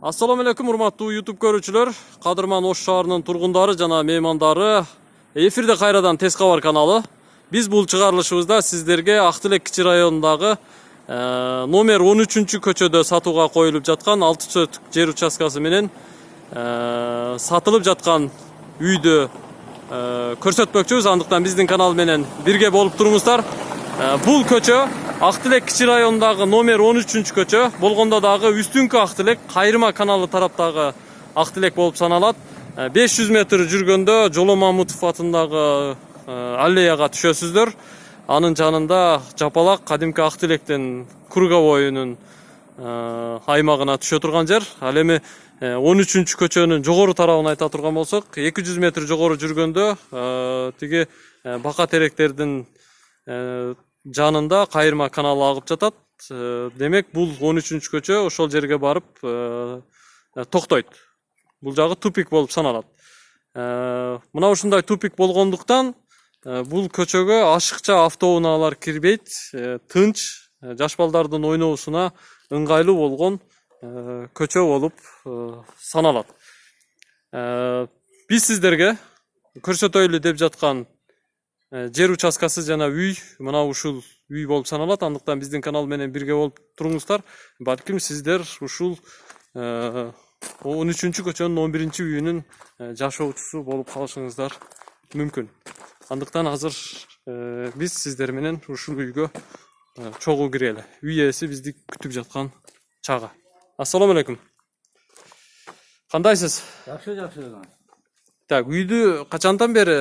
Assalamu alaikum урматтуу YouTube көрүүчүлөр, Кадырман Ош шаарынын тургундары жана меймандары. Эфирде кайрадан Тез кабар каналы. Биз бул чыгарылышыбызда сиздерге Актилек кичи районундагы номер 13-көчөдө сатууга коюлуп жаткан 6 соток жер участкасы менен сатылып жаткан үйдү көрсөтмөкчүбүз. Андыктан биздин канал менен бирге болуп туруңуздар. Бул көчө Актилек кичи районундагы номер 13-көчө, болгондо дагы үстүнкү Актилек Кайрыма каналы тараптагы Актилек болуп саналат. 500 метр жүргөндө Жоло Мамутов атындагы аллеяга түшөсүздөр. Анын жанында жапалак кадимки Актилектин круговойунун аймагына түшө турган жер. Ал эми 13-көчөнүн жогору тарабын айта турган болсок, 200 метр жогору жүргөндө тиги бака теректердин жанында Кайрыма каналы агып жатат. Демек бул 13-көчө ошол жерге барып токтойт. Бул жагы тупик болуп саналат. Мына ушундай тупик болгондуктан бул көчөгө ашыкча автоунаалар кирбейт, тынч, жаш балдардын ойноосуна ыңгайлуу болгон көчө болуп саналат. Биз сиздерге көрсөтөйлү деп жаткан жер участкасы жана үй мына ушул үй болуп саналат. Андыктан биздин канал менен бирге болуп туруңуздар. Балким сиздер ушул 13-көчөнүн 11-үйүнүн жашоочусу болуп калышыңыздар мүмкүн. Андыктан азыр биз сиздер менен ушул үйгө чогуу кирели. Үй ээси бизди күтүп жаткан чагы. Ассаламу алейкум. Кандайсыз? Жакшы. Так, үйдү качандан бери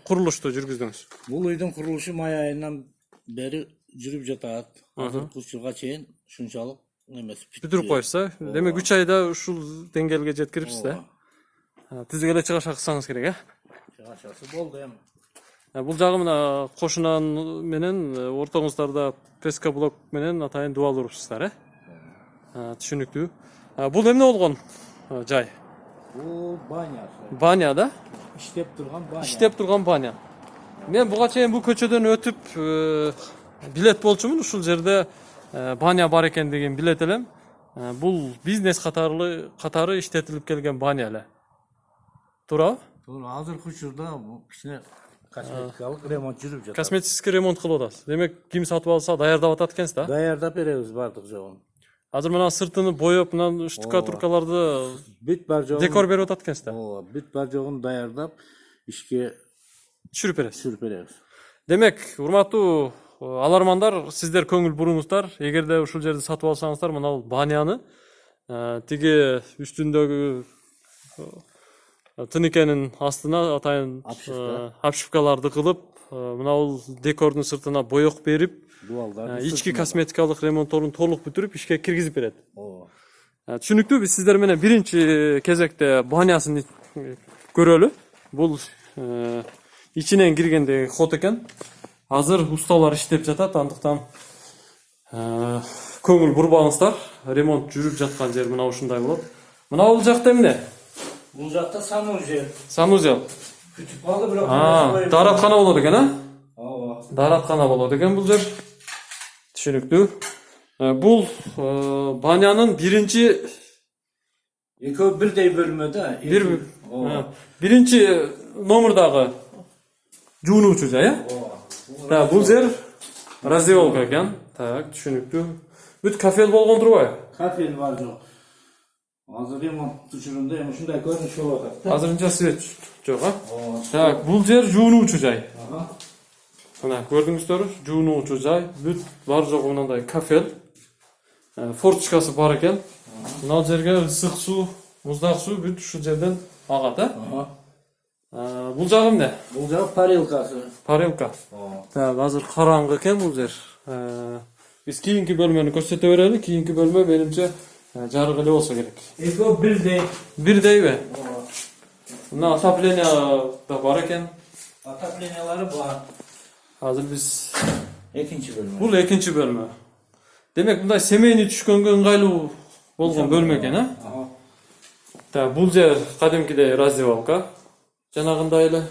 курулушту жүргүздүңүз? Бул үйдүн курулушу май айынан бери жүрүп жатат. Азыр 3 жылга чейин ушунчалык эмес. Бүтүрүп коюшса, демек 3 айда ушул деңгээлге жеткирипсиз да? Тизге эле чыгаша кылсаңыз керек, Чыгашасы болду эми. Бул жагы мына кошунан менен ортоңуздарда пескоблок менен атайын дубал урупсуздар, түшүнүктүү. Бул эмне болгон жай? Бул баня. Баня да? Иштеп турган баня. Иштеп турган баня. Мен буга чейин бул көчөдөн өтүп билет болчумун. Ушул жерде баня бар экендигин билет элем. Бул бизнес катары иштетилип келген баня эле. Туурабы? Туура. Азыркы учурда кичине косметикалык ремонт жүрүп жатат. Косметический ремонт кылып атасыз. Демек ким сатып алса даярдап атат экенсиз да? Даярдап беребиз бардык жогун. Азыр мына сыртыны боеп, мына штукатуркаларды бүт бар жогун декор берип атат экенсиз да? бүт бар жогун даярдап ишке түшүрүп бересиз. беребиз. Демек, урматтуу алармандар, сиздер көңүл буруңуздар. Эгерде ушул жерди сатып алсаңыздар, мына баняны тиги үстүндөгү тыныкенин астына атайын обшивкаларды кылып, мына бул декордун сыртына боек берип, ички косметикалык ремонтторун толук бүтүрүп ишке киргизип берет. Түшүнүктүү, биз сиздер менен биринчи кезекте банясын көрөлү. Бул ичинен киргенде ход экен. Азыр усталар иштеп жатат, андыктан көңүл бурбаңыздар. Ремонт жүрүп жаткан жер мына ушундай болот. Мына бул жакта эмне? Бул жакта санузел. Санузел. Күтүп калды бирок. Дараткана болот экен, Дараткана болот экен бул жер. Түшүнүктүү. Бул банянын биринчи экөө бирдей бөлмөдө. Биринчи номердагы жуунуучу жай, бул жер раздевалка экен. Так, түшүнүктүү. Бүт кафел болгон турбайбы? Кафел бар жок. Азыр ремонт учурунда эми ушундай көрүнүш болуп атат. Азырынча свет жок, Так, бул жер жуунуучу жай. Мына көрдүңүздөр, жуунуучу жай, бүт бар жогу мындай кафел. Форточкасы бар экен. Мына жерге ысык суу, муздак суу бүт ушул жерден агат, Бул жагы эмне? Бул жагы парилкасы. Парилка. Так, азыр караңгы экен бул жер. Биз кийинки бөлмөнү көрсөтө берели. Кийинки бөлмө менимче жарык эле болсо керек. Экөө бирдей. Бирдейби? Мына отопление да бар экен. Отоплениялары бар. Азыр биз экинчи бөлмө. Бул экинчи бөлмө. Демек, мындай семейный түшкөнгө ыңгайлуу болгон бөлмө экен, Так, бул жер кадимкидей раздевалка. Жанагындай эле.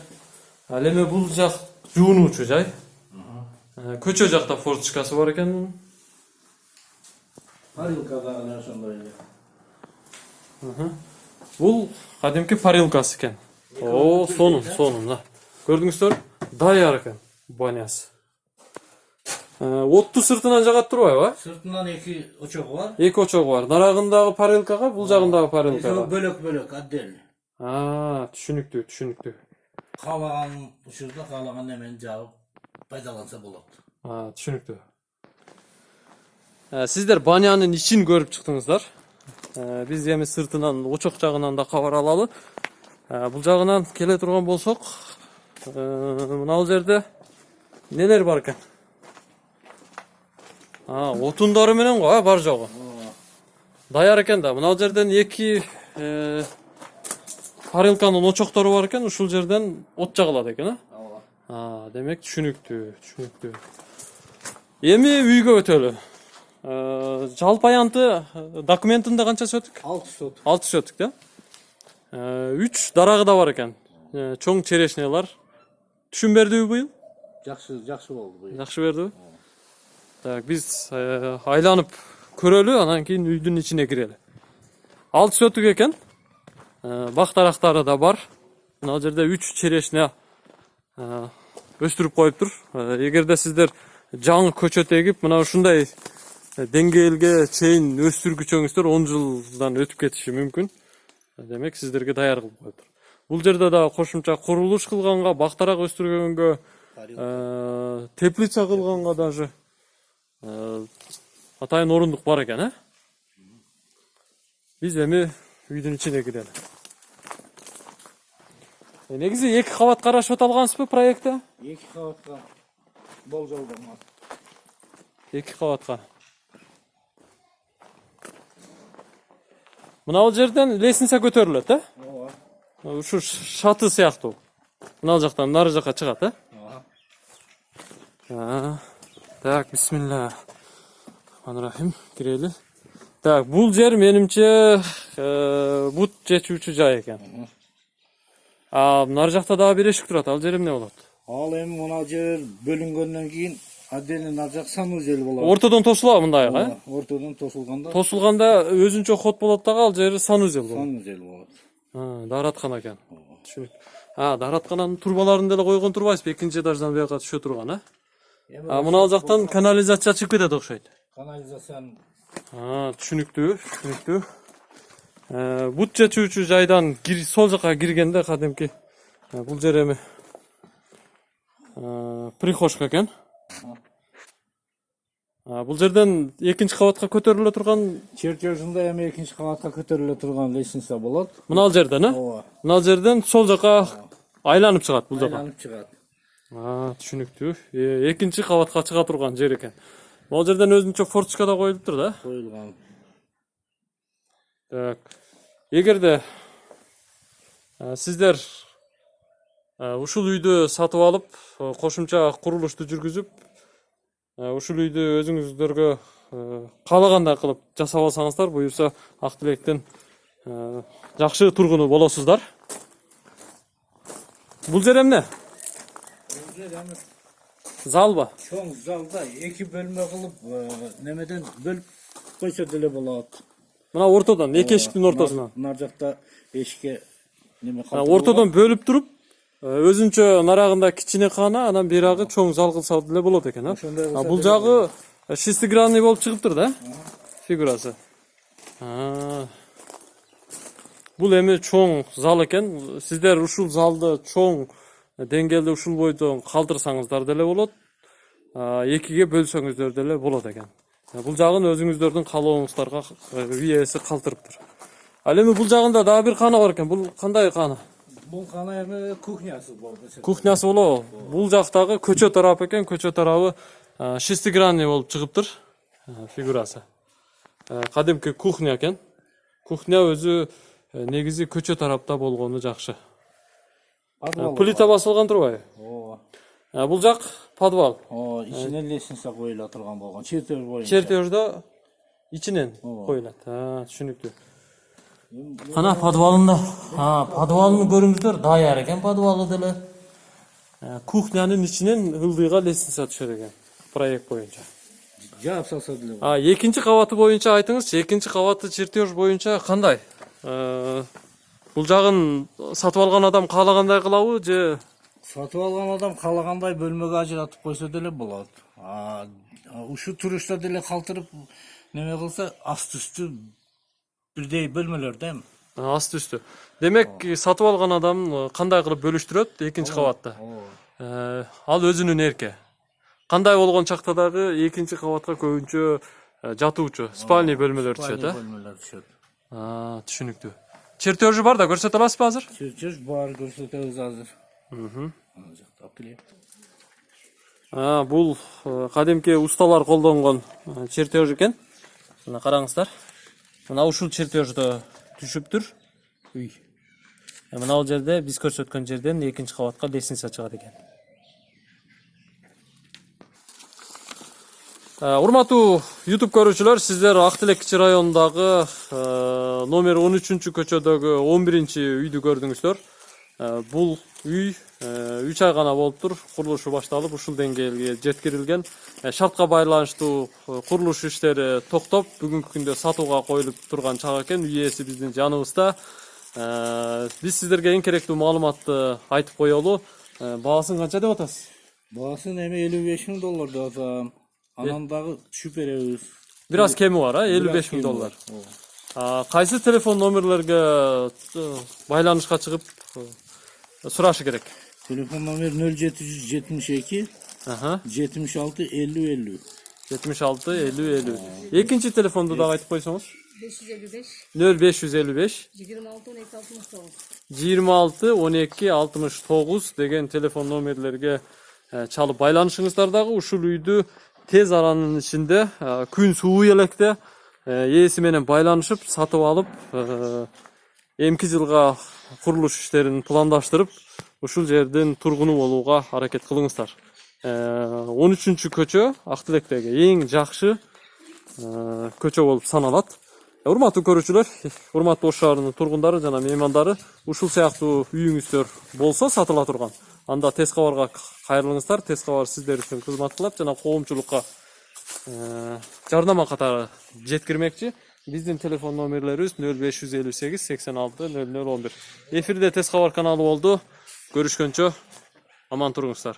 Ал эми бул жак жуунуучу жай. Көчө жакта форточкасы бар экен. Парилка да ошондой эле. Бул кадимки парилкасы экен. О, сонун да. Көрдүңүздөр? Даяр экен банясы. Отту сыртынан жагат турбайбы? Sırtından iki uçak var. Эки очогу бар. Нарагындагы парилкага, бул жагындагы парилкага. Bölük adel. Түшүнүктүү. Kalagan uçurda kalagan hemen cevap пайдаланса болады. Түшүнүктүү. Сиздер банянын ичин көрүп чыктыңыздар. Биз эми сыртынан, очок жагынан да кабар алалы. Бул жагынан келе турган болсок, мына жерде нелер бар экен? Отундары менен го, бар жогу. Даяр экен да. Мына жерден эки парилканын очоктору бар экен, ушул жерден от жагылат экен, демек түшүнүктүү. Эми үйгө өтөлү. Жалпы аянты документинде канча сөтүк? 6 сөтүк да. 3 дарагы да бар экен. Чоң черешнелер. Түшүн бердиби быйыл? Жакшы болду быйыл. Жакшы бердиби? Так, биз айланып көрөлү, анан кийин үйдүн ичине кирели. 6 сөтүк экен. Бак дарактары да бар. Мына жерде 3 черешне өстүрүп коюптур. Эгерде сиздер жаңы көчөт эгип, мына ушундай деңгээлге чейин өстүргүчөңүздөр 10 жылдан өтүп кетиши мүмкүн. Демек сиздерге даяр кылып коюптур. Бул жерде да кошумча курулуш кылганга, бактарак өстүргөнгө, теплица кылганга даже атайын орундук бар экен, Биз эми үйдүн ичине кирели. Негизи 2 кабат карашып аталгансызбы проектте? 2 кабатка болжолдон. 2 кабатка. Мына жерден лестница көтөрүлөт, Ушу шаты сыяктуу. Мына жактан нары жакка чыгат, Так, бисмилла. Рахим, кирели. Так, бул жер менимче бут жетүүчү жай экен. Нары жакта дагы бир эшик турат. Ал жер эмне болот? Ал эми мына жер бөлүнгөндөн кийин отдельный нары жак санузел болот. Ортодон тосулабы мындайга, Ортодон тосулганда. Тосулганда өзүнчө ход болот дагы, ал жери санузел болот. Санузел болот. Даараткана экен. Түшүнүк. Даараткананын турбаларын деле койгон турбайсызбы? Экинчи этаждан бияка түшө турган, Мына ал жактан канализация чыгып кетет окшойт. Канализацияны. Түшүнүктүү. Бут жетүүчү жайдан сол жака киргенде кадимки бул жер эми прихожка экен. Бул жерден экинчи кабатка көтөрүлө турган чертежинде эми экинчи кабатка көтөрүлө турган лестница болот. Мына ал жерден, Мына ал жерден сол жака айланып чыгат бул жака. Айланып чыгат. Түшүнүктүү. Экинчи кабатка чыга турган жер экен. Бул жерден өзүнчө форточка да коюлуптур да. Коюлган. Так. Эгерде сиздер ушул үйдү сатып алып, кошумча курулушту жүргүзүп, ушул үйдү өзүңүздөргө каалагандай кылып жасап алсаңыздар, буюрса Ак Тилектин жакшы тургуну болосуздар. Бул жер эмне? Бул жер эми Залбы? чоң залда 2 бөлмө кылып, немеден бөлүп койсо деле болот. Мына ортодон, 2 эшиктин ортосунан. Нар жакта эшикке неме калтырып. Ортодон бөлүп туруп, өзүнчө нарагында кичине кана, анан бирагы чоң зал кылса деле болот экен, Бул жагы шестигранный болуп чыгыптыр да, фигурасы. Бул эми чоң зал экен. Сиздер ушул залды чоң деңгээлде ушул бойдон калтырсаңыздар деле болот. 2ге бөлсөңүздөр деле болот экен. Бул жагын өзүңүздөрдүн каалооңуздарга ээси калтырыптыр. Ал эми бул жагында дагы бир кана бар экен. Бул кандай кана? Бул кана эми кухнясы болду. Кухнясы болобу? Бул жактагы көчө тарап экен. Көчө тарабы шестигранный болуп чыгыптыр фигурасы. Кадимки кухня экен. Кухня өзү негизи көчө тарапта болгону жакшы. Плита басылган турбайбы? Бул жак подвал. Ичине лестница коюла турган болгон. Чертеж боюнча. Чертежда ичинен коюлат. Түшүнүктүү. Кана подвалында. Подвалын көрүңүздөр, даяр экен подвалы деле. Кухнянын ичинен ылдыйга лестница түшөт экен. Проект боюнча. Жаап салса деле. Экинчи кабаты боюнча айтыңызчы, экинчи кабаты чертеж боюнча кандай? Бул жагын сатып алган адам каалагандай кылабы же? Сатып алган адам каалагандай бөлмөгө ажыратып койсо деле болот. Ушул турушта деле калтырып неме кылса, асты үстү бирдей бөлмөлөр да эми. Асты үстү. Демек сатып алган адам кандай кылып бөлүштүрөт экинчи кабатта? Ал өзүнүн эрки. Кандай болгон чакта дагы экинчи кабатка көбүнчө жатуучу спальный бөлмөлөр түшөт, Бөлмөлөр түшөт. Түшүнүктүү. Чертежи бар да көрсөтө аласызбы азыр? Чертеж бар, көрсөтөбүз азыр. Ана жакта алып келейин. Бул кадимки усталар колдонгон чертеж экен. Мына караңыздар. Мына ушул чертеждо түшүптүр үй. Мына бул жерде биз көрсөткөн жерден экинчи кабатка лестница чыгат экен. Урматтуу YouTube көрүүчүлөр, сиздер Ак Тилек кичи районундагы номер 13-көчөдөгү 11-үйдү көрдүңүздөр. Бул үй 3 ай гана болуптур, курулушу башталып, ушул деңгээлге жеткирилген. Шартка байланыштуу курулуш иштери токтоп, бүгүнкү күндө сатууга коюлуп турган чак экен. Үй ээси биздин жаныбызда. Биз сиздерге эң керектүү маалыматты айтып коелу. Баасын канча деп атасыз? Баасын эми $55,000 деп атам. Анан дагы түшүп беребиз. Бир аз кеми бар, $55,000. Кайсы телефон номерлерге байланышка чыгып сурашы керек? Телефон номер 0772 76 50 50. 76 50 50. Экинчи телефонду дагы айтып койсоңуз? 555 0555 26 12 69 26 12 69 деген телефон номерлерге чалып байланышыңыздар дагы. Ушул үйдү тез аранын ичинде күн суу электе ээси менен байланышып сатып алып, эмки жылга курулуш иштерин пландаштырып, ушул жердин тургуну болууга аракет кылыңыздар. 13-көчө Ак Тилектеги эң жакшы көчө болуп саналат. Урматтуу көрүүчүлөр, урматтуу Ош шаарынын тургундары жана меймандары, ушул сыяктуу үйүңүздөр болсо сатыла турган, анда тез кабарга кайрылыңыздар. Тез кабар сиздер үчүн кызмат кылат жана коомчулукка жардама катары жеткирмекчи. Биздин телефон номерлерибиз 0558 86 0011. Эфирде Тез кабар каналы болду. Көрүшкөнчө аман туруңуздар.